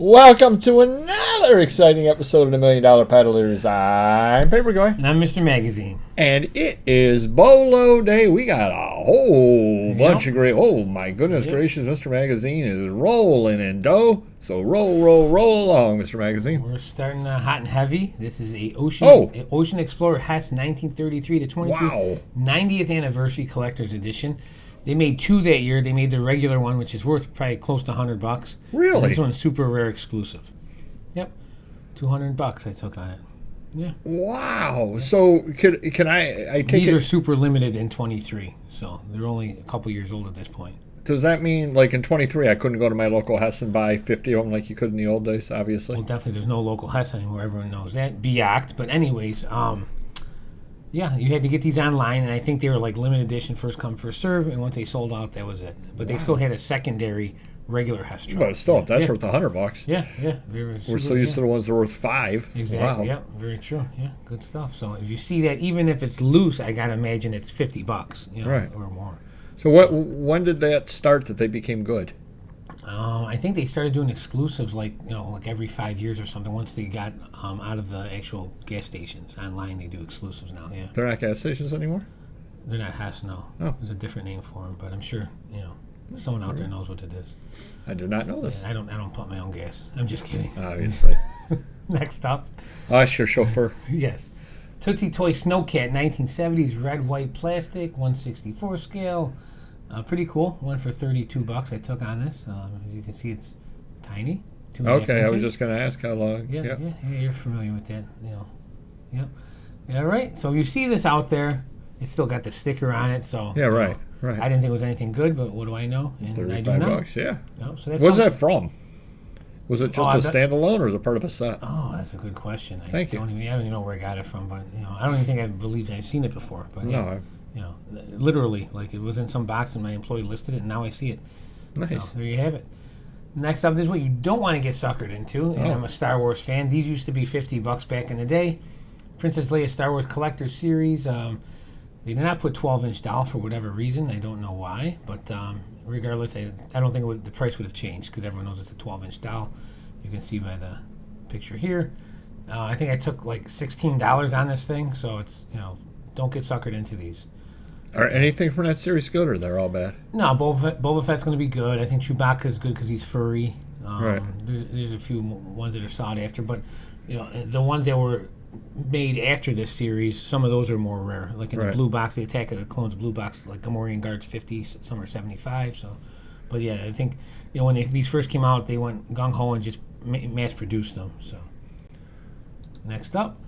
Welcome to another exciting episode of the $1 Million Paddlers. I'm Paperboy. And I'm Mr. Magazine. And it is BOLO Day. We got a whole bunch of great... Oh, my goodness gracious. Mr. Magazine is rolling in dough. So roll along, Mr. Magazine. We're starting hot and heavy. This is a Ocean Explorer Hess 1933 to 22. Wow. 90th Anniversary Collector's Edition. They made two that year. They made the regular one, which is worth probably close to $100. Really? And this one's super rare exclusive. Yep. $200 I took on it. Yeah. Wow. So can I take These are super limited in 23, so they're only a couple years old at this point. Does that mean, like in 23, I couldn't go to my local Hess and buy 50 of them like you could in the old days, obviously? Well, definitely there's no local Hess anymore. Everyone knows that. Biact. But anyways, yeah, you had to get these online, and I think they were like limited edition, first come, first serve, and once they sold out, that was it. But they still had a secondary regular Hess truck. But still, that's worth $100. Yeah. We're so used to the ones that are worth $5. Exactly. Wow. Yeah, very true. Yeah, good stuff. So if you see that, even if it's loose, I gotta imagine it's $50, right, or more. So when did that start that they became good? I think they started doing exclusives like every 5 years or something. Once they got out of the actual gas stations online, they do exclusives now. Yeah, they're not gas stations anymore. They're not Hess, no. Oh. There's a different name for them, but I'm sure someone out there knows what it is. I did not know this. Yeah, I don't pump my own gas. I'm just kidding. Obviously. Next up. Us, your chauffeur. Yes. Tootsie Toy Snowcat, 1970s, red, white plastic, 1/64 scale. Pretty cool. Went for $32. I took on this. As you can see, it's tiny. 2.5 Okay, inches. I was just going to ask how long. Yeah, you're familiar with that. Yep. All right. So if you see this out there, it's still got the sticker on it. So yeah, right. I didn't think it was anything good, but what do I know? And I do know. $35, yeah. So that's What's that from? Was it just a standalone, or was it part of a set? Oh, that's a good question. I Thank you. I don't even know where I got it from, but I don't even think I believe I've seen it before. But No. Literally, like it was in some box and my employee listed it, and now I see it. Nice. So there you have it. Next up, this is what you don't want to get suckered into. And I'm a Star Wars fan. These used to be $50 back in the day. Princess Leia Star Wars Collector's Series. They did not put 12-inch doll for whatever reason. I don't know why, but regardless, I don't think the price would have changed because everyone knows it's a 12-inch doll. You can see by the picture here. I think I took like $16 on this thing, so it's don't get suckered into these. Are anything from that series good, or they're all bad? No, Boba Fett's going to be good. I think Chewbacca's good because he's furry. Right. There's a few ones that are sought after, but the ones that were made after this series, some of those are more rare. Like in the blue box, the Attack of the Clones blue box, like Gamorrean Guard's 50, some are 75. So, but yeah, I think when these first came out, they went gung ho and just mass produced them. So, next up.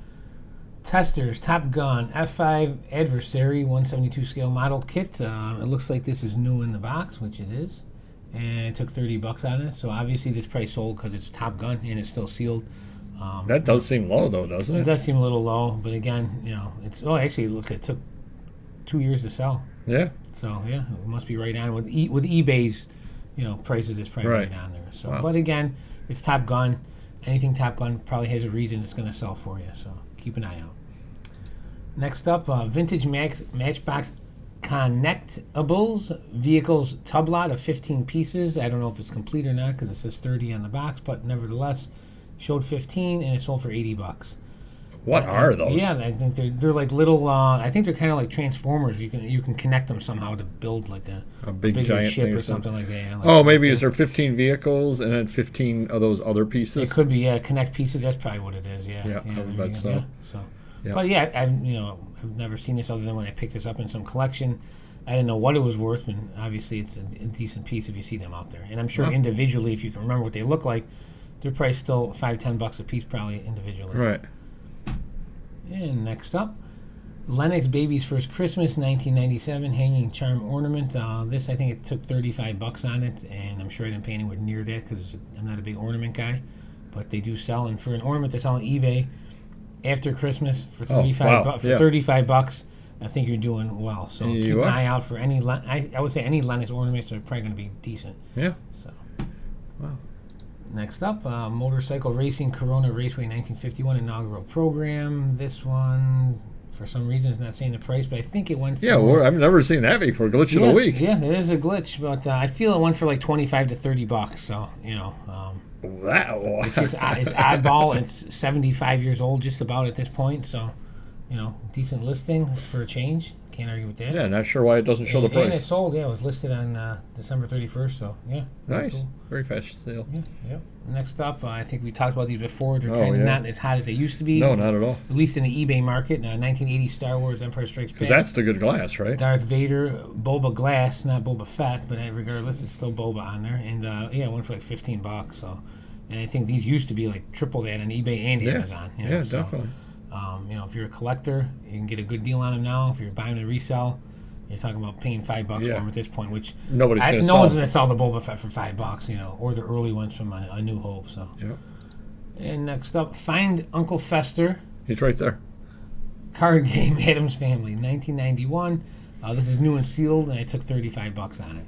Testers, Top Gun, F5 Adversary 172 scale model kit. It looks like this is new in the box, which it is. And it took $30 on it. So obviously this price sold because it's Top Gun and it's still sealed. That does seem low, though, doesn't it? It does seem a little low, but again, it's. Oh, actually, look, it took 2 years to sell. Yeah. So yeah, it must be right on with eBay's, prices. It's probably right on there. So, But again, it's Top Gun. Anything Top Gun probably has a reason it's going to sell for you. So. Keep an eye out. Next up, Vintage Matchbox Connectables Vehicles Tub Lot of 15 pieces. I don't know if it's complete or not because it says 30 on the box, but nevertheless, showed 15 and it sold for $80. What are those? Yeah, I think they're like little. I think they're kind of like Transformers. You can connect them somehow to build like a big giant ship or something like that. Yeah, like maybe is there 15 vehicles and then 15 of those other pieces? It could be connect pieces. That's probably what it is. Yeah, I bet so. Yeah, so. Yeah. But yeah, I've never seen this other than when I picked this up in some collection. I didn't know what it was worth, and obviously it's a decent piece if you see them out there. And I'm sure individually, if you can remember what they look like, they're probably still $5-10 a piece, probably individually. Right. And next up, Lennox Baby's First Christmas, 1997, hanging charm ornament. This, I think it took $35 on it, and I'm sure I didn't pay anywhere near that because I'm not a big ornament guy. But they do sell, and for an ornament they sell on eBay after Christmas for $35, I think you're doing well. So keep an eye out for any. I would say any Lennox ornaments are probably going to be decent. Yeah. So. Wow. Next up, Motorcycle Racing Corona Raceway 1951 inaugural program. This one, for some reason, is not saying the price, but I think it went for... Yeah, I've never seen that before. Glitch of the week. Yeah, it is a glitch, but I feel it went for like $25 to $30. So, Wow. It's just it's oddball. It's 75 years old just about at this point. So, decent listing for a change. Can't argue with that. Yeah, not sure why it doesn't show the price. And it sold. Yeah, it was listed on December 31st. So yeah. Nice. Cool. Very fast sale. Yeah. Yep. Next up, I think we talked about these before. They're kind of not as hot as they used to be. No, not at all. At least in the eBay market. 1980 Star Wars Empire Strikes Back. Because that's the good glass, right? Darth Vader, Boba Glass, not Boba Fett, but regardless, it's still Boba on there. And it went for like $15. So, and I think these used to be like triple that on eBay and Amazon. Definitely. If you're a collector, you can get a good deal on them now. If you're buying to resell, you're talking about paying $5 for them at this point, which no one's going to sell the Boba Fett for $5, or the early ones from A New Hope. So. Yep. And next up, Find Uncle Fester. He's right there. Card game, Addams Family, 1991. This is new and sealed, and I took $35 on it.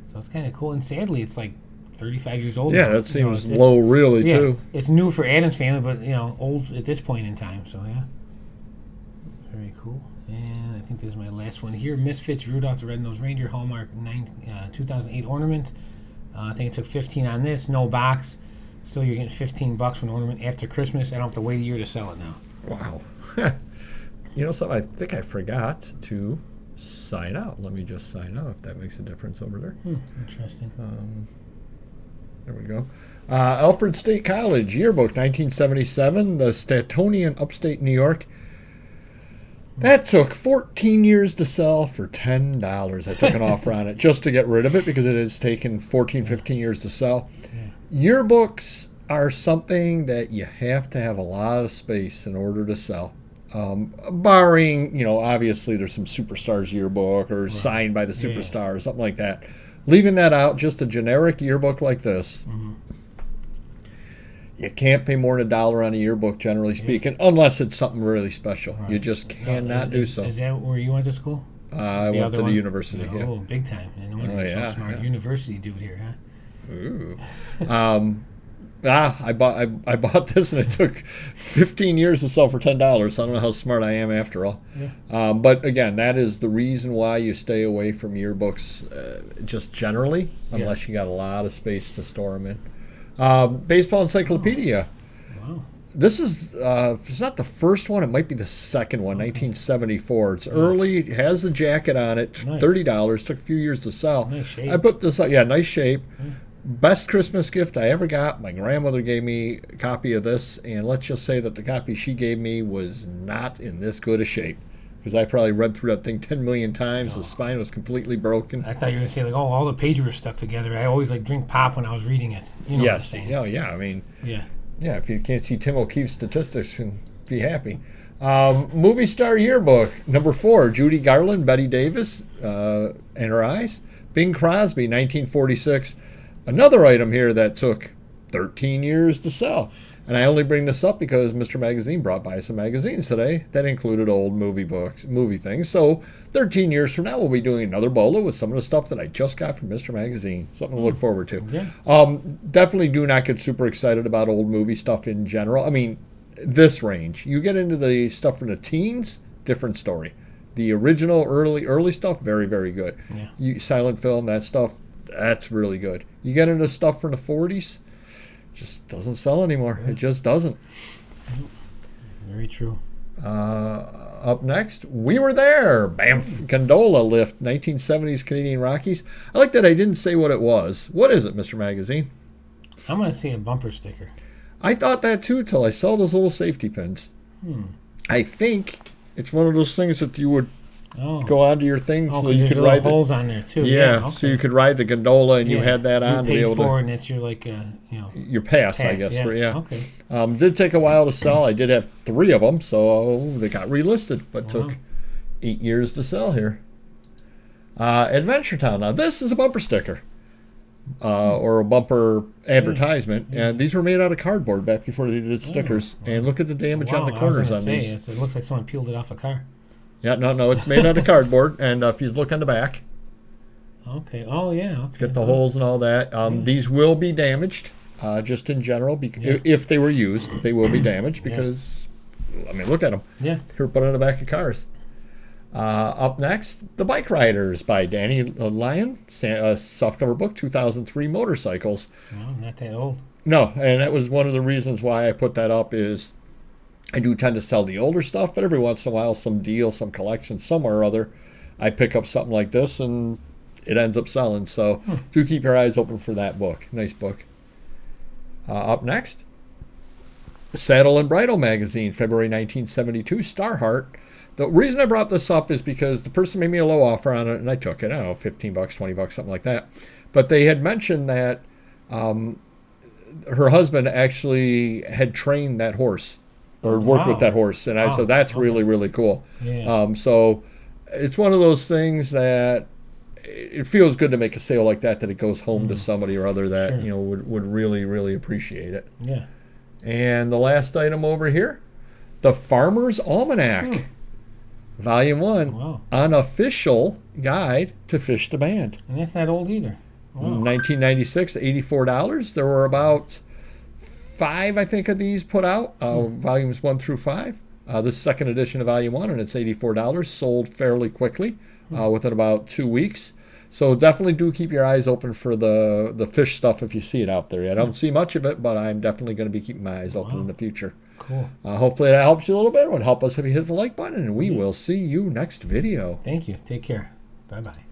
So it's kind of cool. And sadly, it's like 35 years old. Yeah, now. that seems low, really, too. It's new for Addams Family, but old at this point in time. So yeah, very cool. And I think this is my last one here. Misfits Rudolph the Red-Nosed Reindeer Hallmark 2008 ornament. I think it took $15 on this. No box. Still, you're getting $15 for an ornament after Christmas. I don't have to wait a year to sell it now. Wow. Something I think I forgot to sign out. Let me just sign out if that makes a difference over there. Interesting. There we go. Alfred State College Yearbook 1977, the Statonian, upstate New York. That took 14 years to sell for $10. I took an offer on it just to get rid of it because it has taken 14, 15 years to sell. Yeah. Yearbooks are something that you have to have a lot of space in order to sell. Barring, obviously there's some Superstars yearbook or signed by the Superstar or something like that. Leaving that out, just a generic yearbook like this. Mm-hmm. You can't pay more than $1 on a yearbook, generally speaking, unless it's something really special. Right. You just cannot do so. Is that where you went to school? I went to the university. Oh, big time. And no wonder you're so smart. University dude here, huh? Ooh. I bought this and it took 15 years to sell for $10. So I don't know how smart I am after all. Yeah. But again, that is the reason why you stay away from yearbooks, just generally, unless you got a lot of space to store them in. Baseball Encyclopedia. Wow. This is, it's not the first one, it might be the second one, 1974. It's early, it has the jacket on it, nice. $30, took a few years to sell. Nice shape. I put this up, nice shape. Best Christmas gift I ever got. My grandmother gave me a copy of this, and let's just say that the copy she gave me was not in this good a shape. Because I probably read through that thing 10 million times. The spine was completely broken. I thought you were going to say, all the pages were stuck together. I always drink pop when I was reading it. You know what I'm saying? Yeah, I mean, if you can't see Tim O'Keefe's statistics, and be happy. Movie Star Yearbook, number 4, Judy Garland, Betty Davis, and Her Eyes. Bing Crosby, 1946. Another item here that took 13 years to sell. And I only bring this up because Mr. Magazine brought by some magazines today that included old movie books, movie things. So 13 years from now, we'll be doing another BOLO with some of the stuff that I just got from Mr. Magazine. Something to look forward to. Yeah. Definitely do not get super excited about old movie stuff in general. I mean, this range. You get into the stuff from the teens, different story. The original, early stuff, very, very good. Yeah. Silent film, that stuff, that's really good. You get into stuff from the 40s, just doesn't sell anymore. It just doesn't. Very true. Up next, We Were There. Banff Gondola Lift, 1970s Canadian Rockies. I like that I didn't say what it was. What is it, Mr. Magazine? I'm going to say a bumper sticker. I thought that too till I saw those little safety pins. I think it's one of those things that you would go onto your thing so you could ride holes on there too. Yeah, okay. So you could ride the gondola and you had that on to be able to. And it's your your pass, I guess. Okay. Did take a while to sell. I did have 3 of them, so they got relisted, but took 8 years to sell here. Adventure Town. Now this is a bumper sticker. Or a bumper advertisement, and these were made out of cardboard back before they did stickers. And look at the damage on the corners on these. It looks like someone peeled it off a car. Yeah, no, it's made out of cardboard, and if you look on the back, okay, okay, get the holes and all that. These will be damaged, just in general. If they were used, they will be damaged because, I mean, look at them. Yeah, they're put on the back of cars. Up next, The Bike Riders by Danny Lyon, softcover book, 2003 Motorcycles. Oh, not that old. No, and that was one of the reasons why I put that up is I do tend to sell the older stuff, but every once in a while, some deal, some collection, somewhere or other, I pick up something like this and it ends up selling. So do keep your eyes open for that book. Nice book. Up next, Saddle and Bridle Magazine, February 1972, Starheart. The reason I brought this up is because the person made me a low offer on it, and I took it. I don't know, $15, $20, something like that. But they had mentioned that her husband actually had trained that horse or worked with that horse. And I said, that's really, really cool. Yeah. So it's one of those things that it feels good to make a sale like that it goes home to somebody or other that, you know, would really, really appreciate it. Yeah. And the last item over here, the Farmer's Almanac, Volume 1, Unofficial Guide to Fish the Band. And that's not old either. Wow. 1996, $84. There were about 5, I think, of these put out, volumes 1 through 5. This is second edition of Volume 1, and it's $84. Sold fairly quickly, within about 2 weeks. So definitely do keep your eyes open for the fish stuff if you see it out there. I don't see much of it, but I'm definitely going to be keeping my eyes open in the future. Cool. Hopefully that helps you a little bit. It would help us if you hit the like button, and we will see you next video. Thank you. Take care. Bye-bye.